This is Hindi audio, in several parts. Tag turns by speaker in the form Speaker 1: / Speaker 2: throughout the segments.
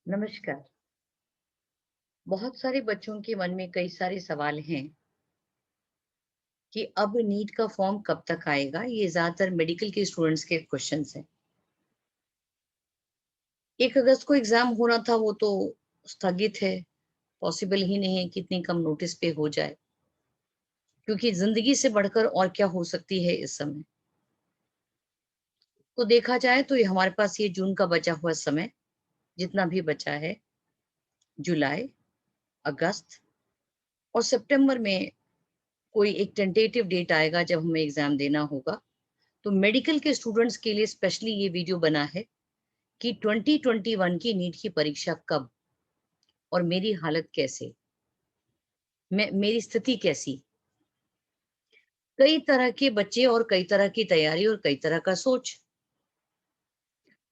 Speaker 1: नमस्कार। बहुत सारे बच्चों के मन में कई सारे सवाल हैं कि अब नीट का फॉर्म कब तक आएगा? ये ज़्यादातर मेडिकल के स्टूडेंट्स के क्वेश्चन्स हैं। 1 अगस्त को एग्ज़ाम होना था, वो तो स्थगित है। पॉसिबल ही नहीं है कि इतनी कम नोटिस पे हो जाए, क्योंकि ज़िंदगी से बढ़कर और क्या हो सकती है इस समय। तो देखा जाए तो ये हमारे पास ये जून का बचा हुआ समय, जितना भी बचा है, जुलाई, अगस्त और सितंबर में कोई एक टेंटेटिव डेट आएगा जब हमें एग्ज़ाम देना होगा। तो मेडिकल के स्टूडेंट्स के लिए स्पेशली ये वीडियो बना है कि 2021 की नीट की परीक्षा कब और मेरी हालत कैसे, मैं मेरी स्थिति कैसी। कई तरह के बच्चे और कई तरह की तैयारी और कई तरह का सोच।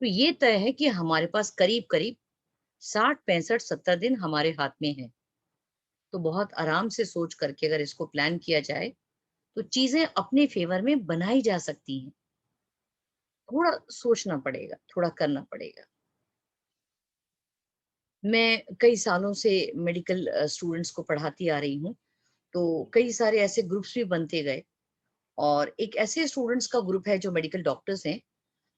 Speaker 1: तो ये तय है कि हमारे पास करीब करीब 60 65 70 दिन हमारे हाथ में है। तो बहुत आराम से सोच करके अगर इसको प्लान किया जाए तो चीजें अपने फेवर में बनाई जा सकती हैं। थोड़ा सोचना पड़ेगा, थोड़ा करना पड़ेगा। मैं कई सालों से मेडिकल स्टूडेंट्स को पढ़ाती आ रही हूँ, तो कई सारे ऐसे ग्रुप्स भी बनते गए और एक ऐसे स्टूडेंट्स का ग्रुप है जो मेडिकल डॉक्टर्स हैं,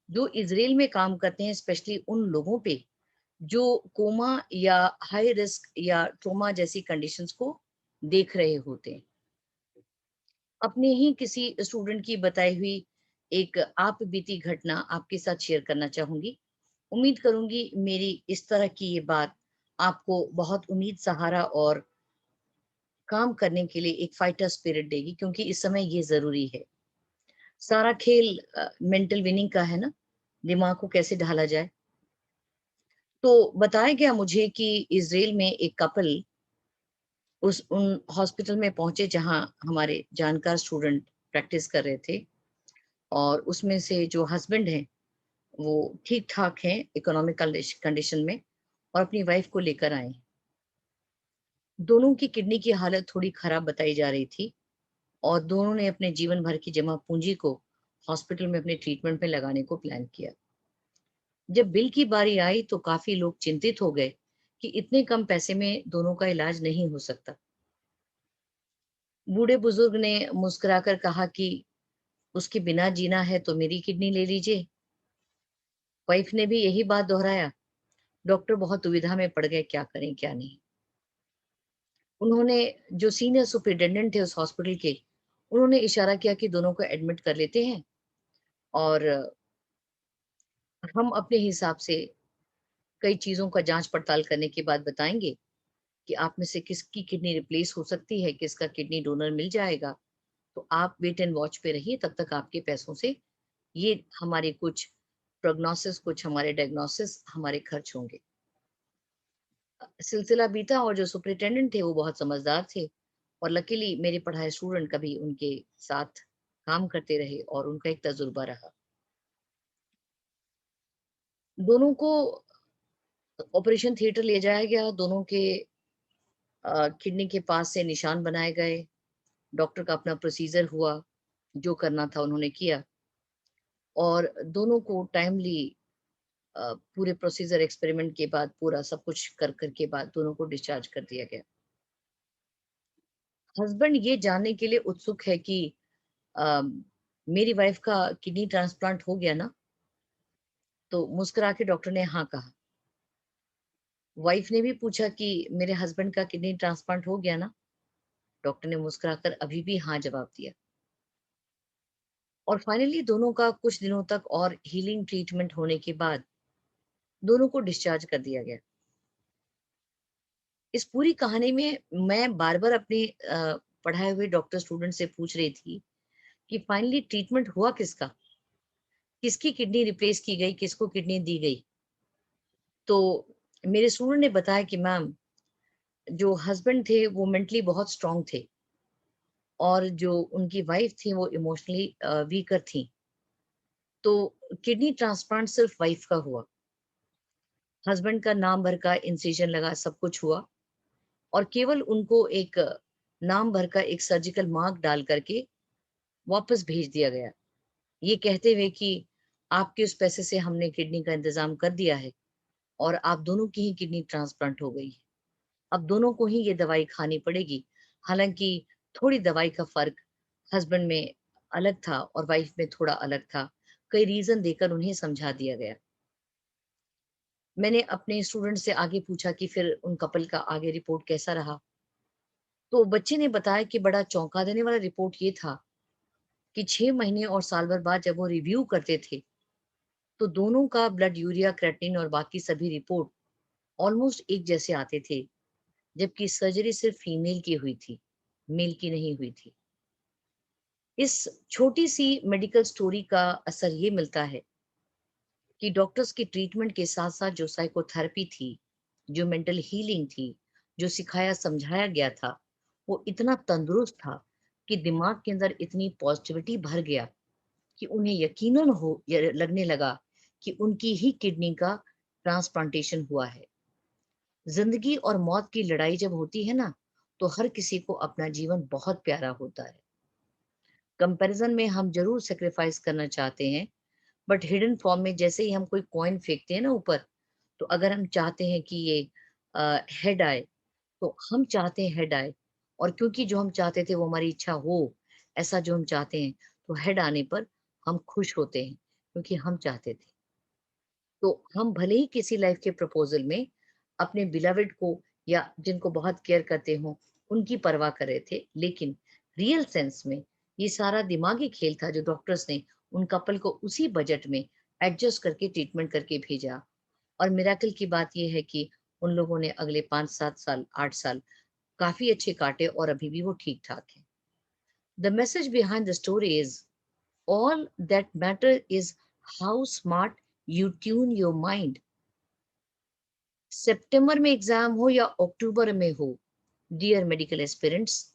Speaker 1: जो इज़राइल में काम करते हैं स्पेशली उन लोगों पे, जो कोमा या हाई रिस्क या ट्रॉमा जैसी कंडीशंस को देख रहे होते हैं। अपने ही किसी स्टूडेंट की बताई हुई एक आप बीती घटना आपके साथ शेयर करना चाहूँगी। उम्मीद करूँगी मेरी इस तरह की ये बात आपको बहुत उम्मीद, सहारा और काम करने के लिए एक फाइटर स्पिरिट देगी, क्योंकि इस समय ये ज़रूरी है। सारा खेल मेंटल विनिंग का है ना, दिमाग को कैसे ढाला जाए। तो बताया गया मुझे कि इज़राइल में एक कपल उस उन हॉस्पिटल में पहुँचे जहाँ हमारे जानकार स्टूडेंट प्रैक्टिस कर रहे थे और उसमें से जो हस्बैंड हैं, वो ठीक-ठाक हैं इकोनॉमिक कंडीशन में और अपनी वाइफ को लेकर आए। दोनों की किडनी की हालत थोड़ी खराब बताई जा रही थी और दोनों ने अपने जीवन भर की जमा पूंजी को हॉस्पिटल में अपने ट्रीटमेंट में लगाने को प्लान किया। जब बिल की बारी आई तो काफी लोग चिंतित हो गए कि इतने कम पैसे में दोनों का इलाज नहीं हो सकता। बूढ़े बुजुर्ग ने मुस्कुराकर कहा कि उसके बिना जीना है तो मेरी किडनी ले लीजिए। वाइफ ने भी यही बात दोहराया। डॉक्टर बहुत दुविधा में पड़ गए, क्या करें क्या नहीं। उन्होंने, जो सीनियर सुपरिटेंडेंट थे उस हॉस्पिटल के, उन्होंने इशारा किया कि दोनों को एडमिट कर लेते हैं और हम अपने हिसाब से कई चीज़ों का जाँच-पड़ताल करने के बाद बताएँगे कि आप में से किसकी किडनी रिप्लेस हो सकती है, किसका किडनी डोनर मिल जाएगा। तो आप वेट एंड वॉच पे रहिए, तब तक आपके पैसों से ये हमारे कुछ प्रोग्नोसिस, कुछ हमारे डायग्नोसिस, हमारे खर्च होंगे। सिलसिला बीता और जो सुपरिटेंडेंट थे वो बहुत समझदार थे और लकीली मेरे पढ़ाए स्टूडेंट कभी उनके साथ काम करते रहे और उनका एक तजुर्बा रहा। दोनों को ऑपरेशन थिएटर ले जाया गया, दोनों के किडनी के पास से निशान बनाए गए, डॉक्टर का अपना प्रोसीजर हुआ, जो करना था उन्होंने किया और दोनों को टाइमली पूरे प्रोसीजर एक्सपेरिमेंट के बाद पूरा सब कुछ कर के बाद दोनों को डिस्चार्ज कर दिया गया। हस्बैंड ये जानने के लिए उत्सुक है कि अ, मेरी वाइफ का किडनी ट्रांसप्लांट हो गया ना? तो मुस्कुरा के डॉक्टर ने हाँ कहा। वाइफ ने भी पूछा कि मेरे हस्बैंड का किडनी ट्रांसप्लांट हो गया ना? डॉक्टर ने मुस्कुराकर अभी भी हाँ जवाब दिया। और फाइनली दोनों का कुछ दिनों तक और हीलिंग ट्रीटमेंट होने के बाद दोनों को डिस्चार्ज कर दिया गया। इस पूरी कहानी में मैं बार-बार अपने पढ़ाए हुए डॉक्टर स्टूडेंट से पूछ रही थी कि फाइनली ट्रीटमेंट हुआ किसका? किसकी किडनी रिप्लेस की गई, किसको किडनी दी गई? तो मेरे स्टूडेंट ने बताया कि मैम, जो हस्बैंड थे वो मेंटली बहुत स्ट्रॉन्ग थे और जो उनकी वाइफ थी वो इमोशनली वीकर थी। तो किडनी ट्रांसप्लांट सिर्फ वाइफ का हुआ। हस्बैंड का नाम भर का इंसिजन लगा, सब कुछ हुआ और केवल उनको एक नाम भर का एक सर्जिकल मार्क डाल करके वापस भेज दिया गया। ये कहते हुए कि आपके उस पैसे से हमने किडनी का इंतज़ाम कर दिया है और आप दोनों की ही किडनी ट्रांसप्लांट हो गई है। अब दोनों को ही ये दवाई खानी पड़ेगी। हालाँकि थोड़ी दवाई का फ़र्क हस्बैंड में अलग था और वाइफ में थोड़ा अलग था। कई रीज़न देकर उन्हें समझा दिया गया। मैंने अपने स्टूडेंट से आगे पूछा कि फिर उन कपल का आगे रिपोर्ट कैसा रहा? तो बच्चे ने बताया कि बड़ा चौंका देने वाला रिपोर्ट ये था कि 6 महीने और साल भर बाद जब वो रिव्यू करते थे, तो दोनों का ब्लड यूरिया, क्रेाटिनिन और बाकी सभी रिपोर्ट ऑलमोस्ट एक जैसे आते थे, जबकि सर्जरी सिर्फ फीमेल की हुई थी, मेल की नहीं हुई थी। इस छोटी सी मेडिकल स्टोरी का असर ये मिलता है कि डॉक्टर्स की ट्रीटमेंट के साथ साथ जो साइकोथेरेपी थी, जो मेंटल हीलिंग थी, जो सिखाया समझाया गया था, वो इतना तंदुरुस्त था कि दिमाग के अंदर इतनी पॉजिटिविटी भर गया कि उन्हें यकीनन लगने लगा कि उनकी ही किडनी का ट्रांसप्लांटेशन हुआ है। जिंदगी और मौत की लड़ाई जब होती है ना, तो हर किसी को अपना जीवन बहुत प्यारा होता है। कंपैरिजन में हम जरूर सेक्रीफाइस करना चाहते हैं, बट हिडन फॉर्म में जैसे ही हम कोई कॉइन फेंकते हैं ना ऊपर, तो अगर हम चाहते हैं कि ये हेड आए, तो हम चाहते हैं हेड आए। और क्योंकि जो हम चाहते थे वो हमारी इच्छा हो, ऐसा जो हम चाहते हैं, तो हेड आने पर हम खुश होते हैं क्योंकि हम चाहते थे। तो हम भले ही किसी लाइफ के प्रपोजल में अपने बिलवेड को या जिनको बहुत केयर करते हो उनकी परवाह कर रहे थे, लेकिन रियल सेंस में ये सारा दिमागी खेल था जो डॉक्टर्स ने उन कपल को उसी बजट में एडजस्ट करके ट्रीटमेंट करके भेजा। और मिराकल की बात यह है कि उन लोगों ने अगले 5-7 साल 8 साल काफी अच्छे काटे और अभी भी वो ठीक ठाक है। The message behind the story is all that matter is how smart you tune your mind। सितंबर में एग्जाम हो या अक्टूबर में हो, डियर मेडिकल एस्पिरेंट्स,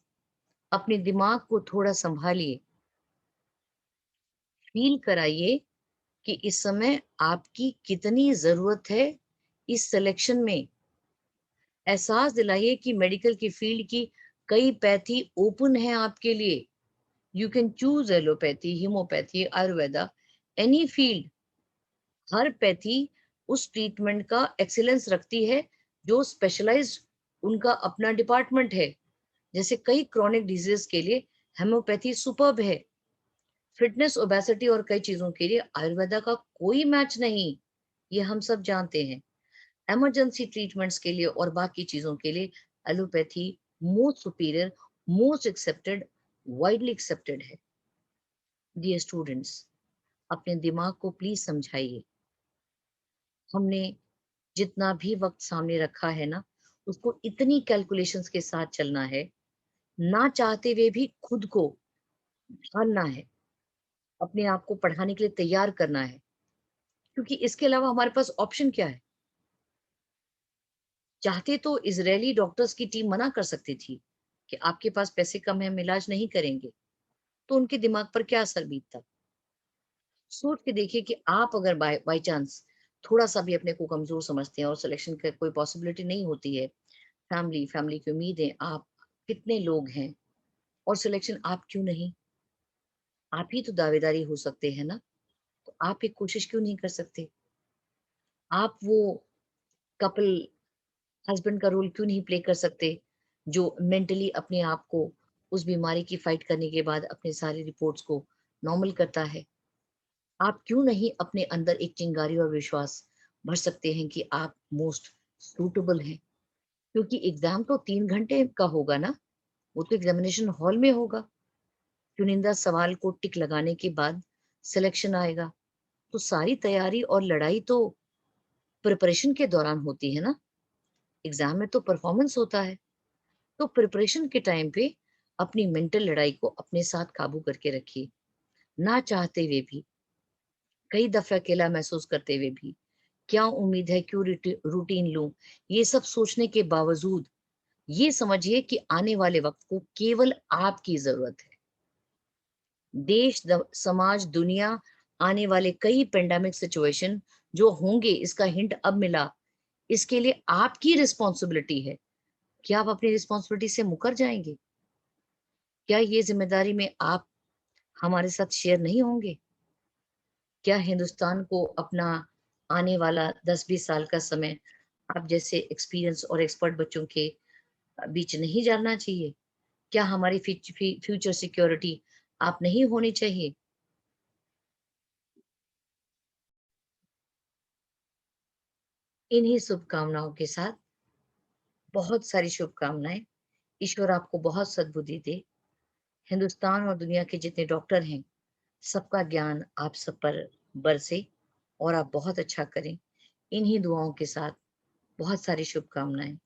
Speaker 1: अपने दिमाग को थोड़ा संभालिए। फील कराइए कि इस समय आपकी कितनी जरूरत है इस सिलेक्शन में। एहसास दिलाइए कि मेडिकल की फील्ड की कई पैथी ओपन है आपके लिए। You can choose allopathy, homeopathy, Ayurveda, any field. हर पैथी उस ट्रीटमेंट का एक्सीलेंस रखती है जो स्पेशलाइज्ड उनका अपना डिपार्टमेंट है। जैसे कई क्रॉनिक डिजीज के लिए हेमोपैथी सुपर्ब है। फिटनेस, ओबेसिटी और कई चीजों के लिए आयुर्वेदा का कोई मैच नहीं, ये हम सब जानते हैं। इमरजेंसी ट्रीटमेंट्स के लिए और बाकी चीजों के लिए allopathy most superior, most accepted, widely accepted है। डियर स्टूडेंट्स, अपने दिमाग को प्लीज समझाइए। हमने जितना भी वक्त सामने रखा है ना, उसको इतनी कैलकुलेशंस के साथ चलना है, ना चाहते हुए भी खुद को ढालना है, अपने आप को पढ़ाने के लिए तैयार करना है, क्योंकि इसके अलावा हमारे पास ऑप्शन क्या है? चाहते तो इजरायली डॉक्टर्स की टीम मना कर सकती थी कि आपके पास पैसे कम है, हम इलाज नहीं करेंगे। तो उनके दिमाग पर क्या असर बीतता? सोच के देखिए कि आप अगर बाय बाय चांस थोड़ा सा भी अपने को कमजोर समझते हैं और सिलेक्शन का कोई पॉसिबिलिटी नहीं होती है, फैमिली की उम्मीदें, आप कितने लोग हैं और सिलेक्शन आप क्यों नहीं? आप ही तो दावेदारी हो सकते हैं ना, तो आप एक कोशिश क्यों नहीं कर सकते? आप वो कपल हस्बैंड का रोल क्यों नहीं प्ले कर सकते जो मेंटली अपने आप को उस बीमारी की फाइट करने के बाद अपने सारी रिपोर्ट्स को नॉर्मल करता है? आप क्यों नहीं अपने अंदर एक चिंगारी और विश्वास भर सकते हैं कि आप मोस्ट सूटेबल हैं? क्योंकि एग्जाम तो 3 घंटे का होगा ना, वो तो एग्जामिनेशन हॉल में होगा। चुनिंदा सवाल को टिक लगाने के बाद सिलेक्शन आएगा। तो सारी तैयारी और लड़ाई तो प्रिपरेशन के दौरान होती है ना, एग्जाम में तो परफॉर्मेंस होता है। तो प्रिपरेशन के टाइम पे अपनी मेंटल लड़ाई को अपने साथ काबू करके रखिए। ना चाहते हुए भी, कई दफे अकेला महसूस करते हुए भी, क्या उम्मीद है, क्यों रूटीन लूं, ये सब सोचने के बावजूद ये समझिए कि आने वाले वक्त को केवल आपकी जरूरत है। देश, समाज, दुनिया, आने वाले कई पेंडेमिक सिचुएशन जो होंगे, इसका हिंट अब मिला। इसके लिए आपकी रिस्पॉन्सिबिलिटी है। क्या आप अपनी रिस्पॉन्सिबिलिटी से मुकर जाएंगे? क्या ये जिम्मेदारी में आप हमारे साथ शेयर नहीं होंगे? क्या हिंदुस्तान को अपना आने वाला 10-20 साल का समय आप जैसे एक्सपीरियंस और एक्सपर्ट बच्चों के बीच नहीं जाना चाहिए? क्या हमारी फ्यूचर सिक्योरिटी आप नहीं होनी चाहिए? इन्हीं शुभकामनाओं के साथ बहुत सारी शुभकामनाएँ। ईश्वर आपको बहुत सद्बुद्धि दे। हिंदुस्तान और दुनिया के जितने डॉक्टर हैं, सबका ज्ञान आप सब पर बरसे और आप बहुत अच्छा करें। इन्हीं दुआओं के साथ बहुत सारी शुभकामनाएँ।